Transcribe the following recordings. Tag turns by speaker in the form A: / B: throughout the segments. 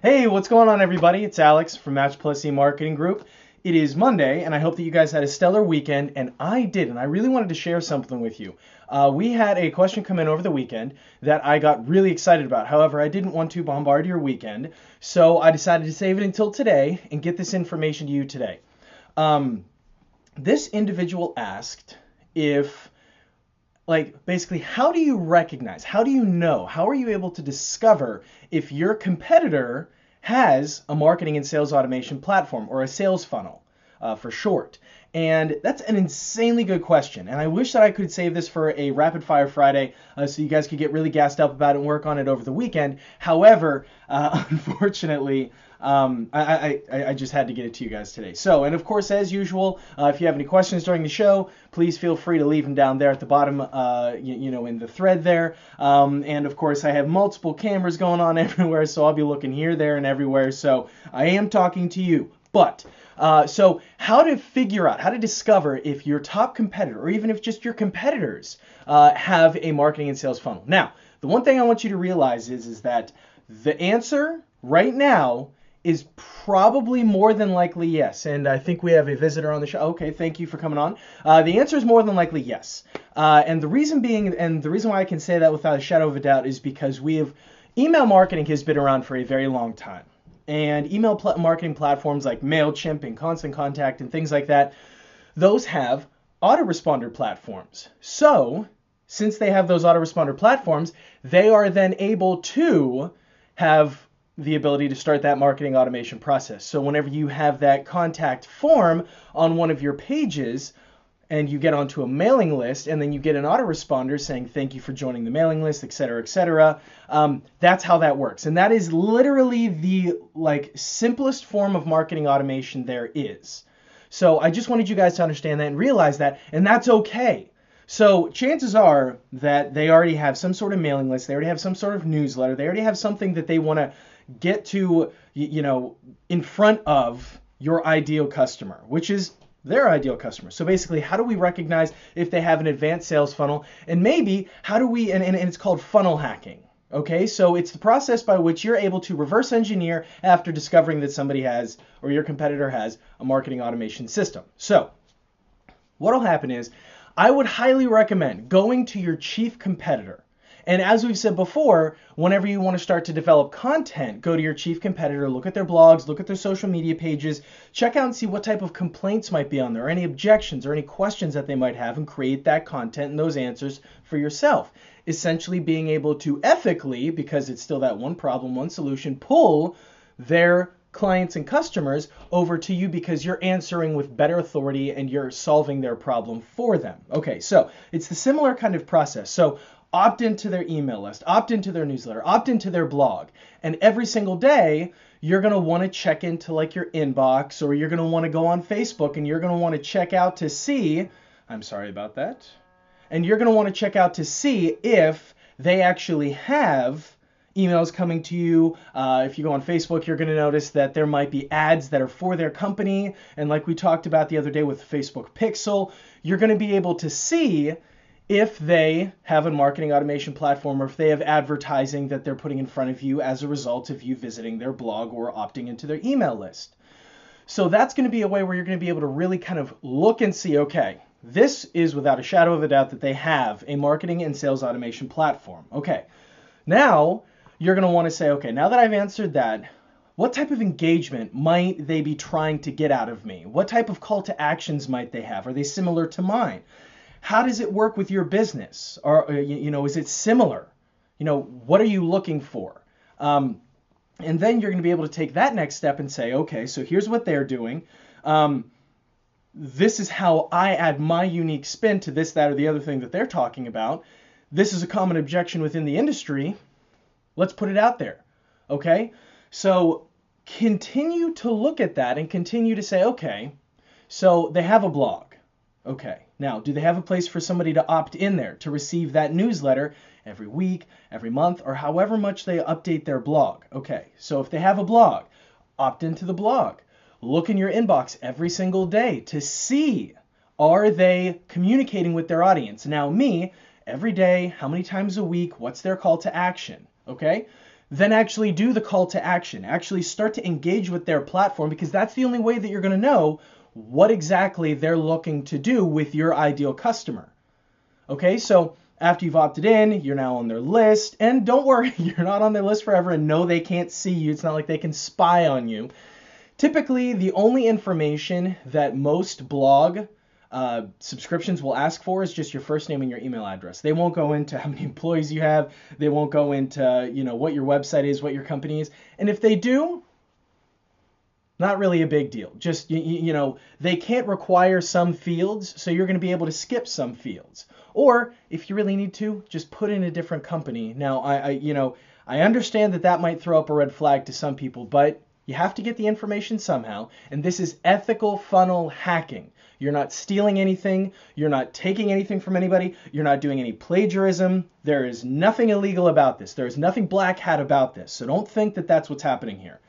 A: Hey, what's going on, everybody? It's Alex from Match Plus Marketing Group. It is Monday, and I hope that you guys had a stellar weekend, and I did, and I really wanted to share something with you. We had a question come in over the weekend that I got really excited about. However, I didn't want to bombard your weekend, so I decided to save it until today and get this information to you today. This individual asked if basically, how do you recognize, how do you know, how are you able to discover if your competitor has a marketing and sales automation platform, or a sales funnel for short? And that's an insanely good question. And I wish that I could save this for a rapid fire Friday so you guys could get really gassed up about it and work on it over the weekend. However, unfortunately, I just had to get it to you guys today. So, and of course, as usual, if you have any questions during the show, please feel free to leave them down there at the bottom, in the thread there. And of course, I have multiple cameras going on everywhere, so I'll be looking here, there, and everywhere. So I am talking to you. But so how to figure out, how to discover if your top competitor, or even if just your competitors, have a marketing and sales funnel. Now, the one thing I want you to realize is that the answer right now is probably more than likely yes. And I think we have a visitor on the show. Okay, thank you for coming on. The answer is more than likely yes. And the reason being, and the reason why I can say that without a shadow of a doubt, is because email marketing has been around for a very long time. And email marketing platforms like MailChimp and Constant Contact and things like that, those have autoresponder platforms. So since they have those autoresponder platforms, they are then able to have the ability to start that marketing automation process. So whenever you have that contact form on one of your pages, and you get onto a mailing list, and then you get an autoresponder saying thank you for joining the mailing list, etc., that's how that works. And that is literally the simplest form of marketing automation there is. So I just wanted you guys to understand that and realize that, and that's okay. So chances are that they already have some sort of mailing list, they already have some sort of newsletter, they already have something that they want to get to, in front of your ideal customer, which is their ideal customer. So basically, how do we recognize if they have an advanced sales funnel? And maybe how do we, and it's called funnel hacking. Okay, so it's the process by which you're able to reverse engineer after discovering that somebody has, or your competitor has, a marketing automation system. So what'll happen is, I would highly recommend going to your chief competitor. And as we've said before, whenever you want to start to develop content, go to your chief competitor, look at their blogs, look at their social media pages, check out and see what type of complaints might be on there, any objections or any questions that they might have, and create that content and those answers for yourself. Essentially being able to ethically, because it's still that one problem, one solution, pull their clients and customers over to you because you're answering with better authority and you're solving their problem for them. Okay, so it's the similar kind of process. So opt into their email list, opt into their newsletter, opt into their blog. And every single day, you're going to want to check into your inbox, or you're going to want to go on Facebook and you're going to want to check out to see, I'm sorry about that, and you're going to want to check out to see if they actually have emails coming to you. If you go on Facebook, you're going to notice that there might be ads that are for their company. And like we talked about the other day with Facebook Pixel, you're going to be able to see if they have a marketing automation platform, or if they have advertising that they're putting in front of you as a result of you visiting their blog or opting into their email list. So that's going to be a way where you're going to be able to really kind of look and see, okay, this is without a shadow of a doubt that they have a marketing and sales automation platform. Okay, now you're going to want to say, okay, now that I've answered that, what type of engagement might they be trying to get out of me? What type of call to actions might they have? Are they similar to mine? How does it work with your business? Or, is it similar? What are you looking for? And then you're going to be able to take that next step and say, okay, so here's what they're doing. This is how I add my unique spin to this, that, or the other thing that they're talking about. This is a common objection within the industry. Let's put it out there. Okay? So continue to look at that and continue to say, okay, so they have a blog. Okay, now, do they have a place for somebody to opt in there to receive that newsletter every week, every month, or however much they update their blog? Okay, so if they have a blog, opt into the blog. Look in your inbox every single day to see, are they communicating with their audience? Now, every day, how many times a week, what's their call to action? Okay, then actually do the call to action. Actually start to engage with their platform, because that's the only way that you're going to know what exactly they're looking to do with your ideal customer. Okay, so after you've opted in, you're now on their list. And don't worry, you're not on their list forever, and no, they can't see you. It's not like they can spy on you. Typically, the only information that most blog subscriptions will ask for is just your first name and your email address. They won't go into how many employees you have. They won't go into, what your website is, what your company is. And if they do, not really a big deal. Just, they can't require some fields, so you're going to be able to skip some fields. Or if you really need to, just put in a different company. Now, I understand that might throw up a red flag to some people, but you have to get the information somehow. And this is ethical funnel hacking. You're not stealing anything. You're not taking anything from anybody. You're not doing any plagiarism. There is nothing illegal about this. There is nothing black hat about this. So don't think that that's what's happening here.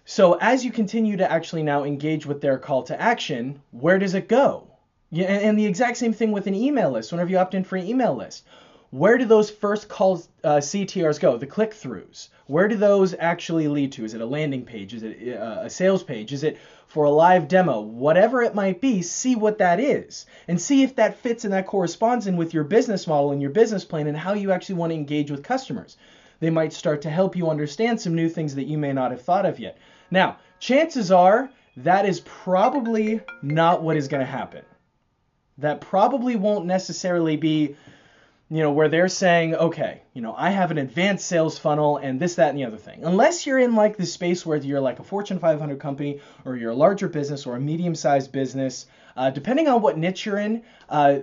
A: So as you continue to actually now engage with their call to action, where does it go? Yeah, and the exact same thing with an email list. Whenever you opt in for an email list, where do those first calls, CTRs go? The click-throughs. Where do those actually lead to? Is it a landing page? Is it a sales page? Is it for a live demo? Whatever it might be, see what that is. And see if that fits and that corresponds in with your business model and your business plan and how you actually want to engage with customers. They might start to help you understand some new things that you may not have thought of yet. Now, chances are that is probably not what is going to happen. That probably won't necessarily be, where they're saying, okay, I have an advanced sales funnel and this, that, and the other thing. Unless you're in like the space where you're like a Fortune 500 company or you're a larger business or a medium-sized business, depending on what niche you're in,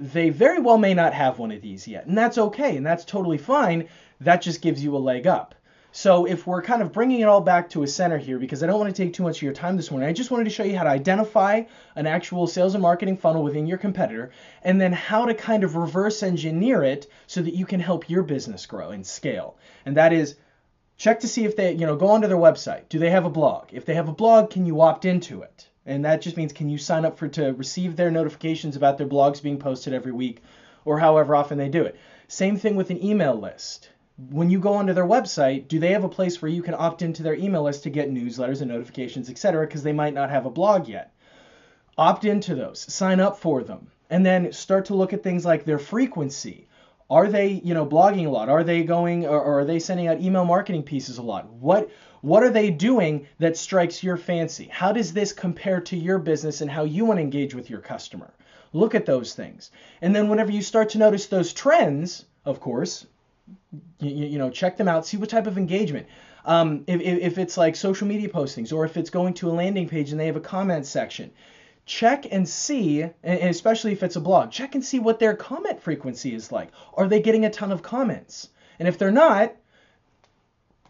A: they very well may not have one of these yet. And that's okay. And that's totally fine. That just gives you a leg up. So if we're kind of bringing it all back to a center here, because I don't want to take too much of your time this morning, I just wanted to show you how to identify an actual sales and marketing funnel within your competitor, and then how to kind of reverse engineer it so that you can help your business grow and scale. And that is, check to see if they, go onto their website. Do they have a blog? If they have a blog, can you opt into it? And that just means, can you sign up to receive their notifications about their blogs being posted every week or however often they do it? Same thing with an email list. When you go onto their website, do they have a place where you can opt into their email list to get newsletters and notifications, etc., because they might not have a blog yet? Opt into those, sign up for them, and then start to look at things like their frequency. Are they, blogging a lot? Are they going, or are they sending out email marketing pieces a lot? What are they doing that strikes your fancy? How does this compare to your business and how you want to engage with your customer? Look at those things. And then whenever you start to notice those trends, of course, check them out, see what type of engagement. If it's like social media postings, or if it's going to a landing page and they have a comment section, check and see, and especially if it's a blog, check and see what their comment frequency is like. Are they getting a ton of comments? And if they're not,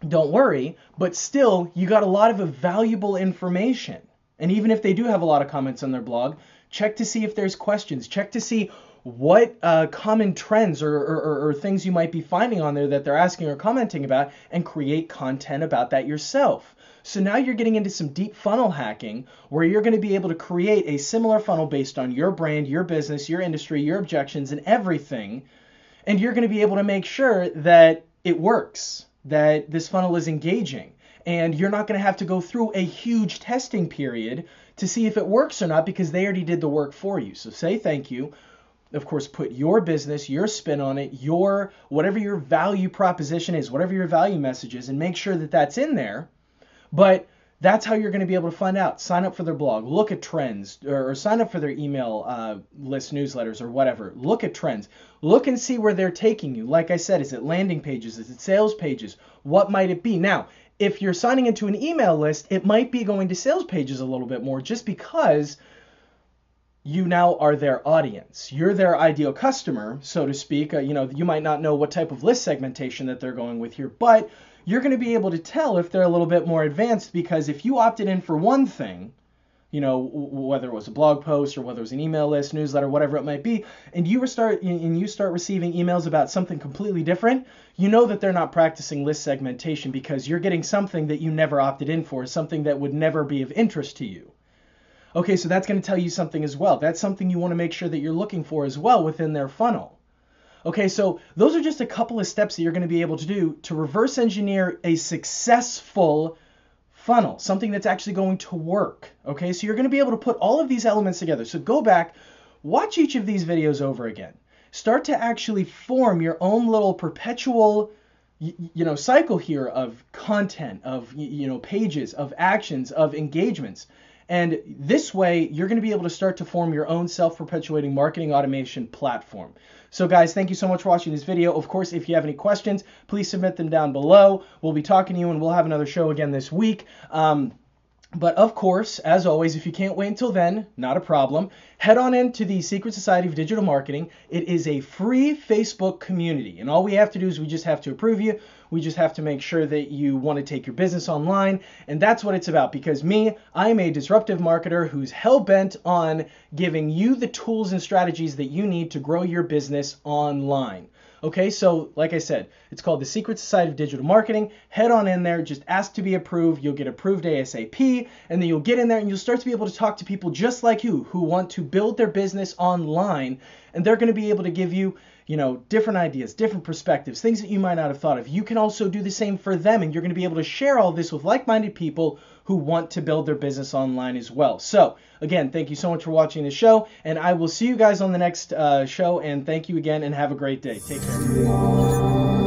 A: don't worry, but still, you got a lot of valuable information. And even if they do have a lot of comments on their blog, check to see if there's questions. Check to see what common trends or things you might be finding on there that they're asking or commenting about, and create content about that yourself. So now you're getting into some deep funnel hacking where you're going to be able to create a similar funnel based on your brand, your business, your industry, your objections, and everything. And you're going to be able to make sure that it works, that this funnel is engaging. And you're not going to have to go through a huge testing period to see if it works or not, because they already did the work for you. So say thank you. Of course, put your business, your spin on it, whatever your value proposition is, whatever your value message is, and make sure that that's in there. But that's how you're going to be able to find out. Sign up for their blog, look at trends, or sign up for their email list newsletters or whatever. Look at trends. Look and see where they're taking you. Like I said, is it landing pages? Is it sales pages? What might it be? Now, if you're signing into an email list, it might be going to sales pages a little bit more, just because you now are their audience. You're their ideal customer, so to speak. You might not know what type of list segmentation that they're going with here, but you're going to be able to tell if they're a little bit more advanced, because if you opted in for one thing, whether it was a blog post or whether it was an email list, newsletter, whatever it might be, and you start receiving emails about something completely different, you know that they're not practicing list segmentation, because you're getting something that you never opted in for, something that would never be of interest to you. Okay, so that's going to tell you something as well. That's something you want to make sure that you're looking for as well within their funnel. Okay, so those are just a couple of steps that you're going to be able to do to reverse engineer a successful funnel, something that's actually going to work. Okay, so you're going to be able to put all of these elements together. So go back, watch each of these videos over again. Start to actually form your own little perpetual cycle here of content, of pages, of actions, of engagements. And this way, you're going to be able to start to form your own self-perpetuating marketing automation platform. So guys, thank you so much for watching this video. Of course, if you have any questions, please submit them down below. We'll be talking to you, and we'll have another show again this week. But of course, as always, if you can't wait until then, not a problem. Head on into the Secret Society of Digital Marketing. It is a free Facebook community, and all we have to do is we just have to approve you. We just have to make sure that you want to take your business online, and that's what it's about. Because I am a disruptive marketer who's hell-bent on giving you the tools and strategies that you need to grow your business online. Okay, so like I said, it's called the Secret Society of Digital Marketing. Head on in there, just ask to be approved. You'll get approved ASAP, and then you'll get in there and you'll start to be able to talk to people just like you who want to build their business online, and they're going to be able to give you, different ideas, different perspectives, things that you might not have thought of. You can also do the same for them, and you're going to be able to share all this with like-minded people who want to build their business online as well. So again, thank you so much for watching the show, and I will see you guys on the next show, and thank you again, and have a great day. Take care.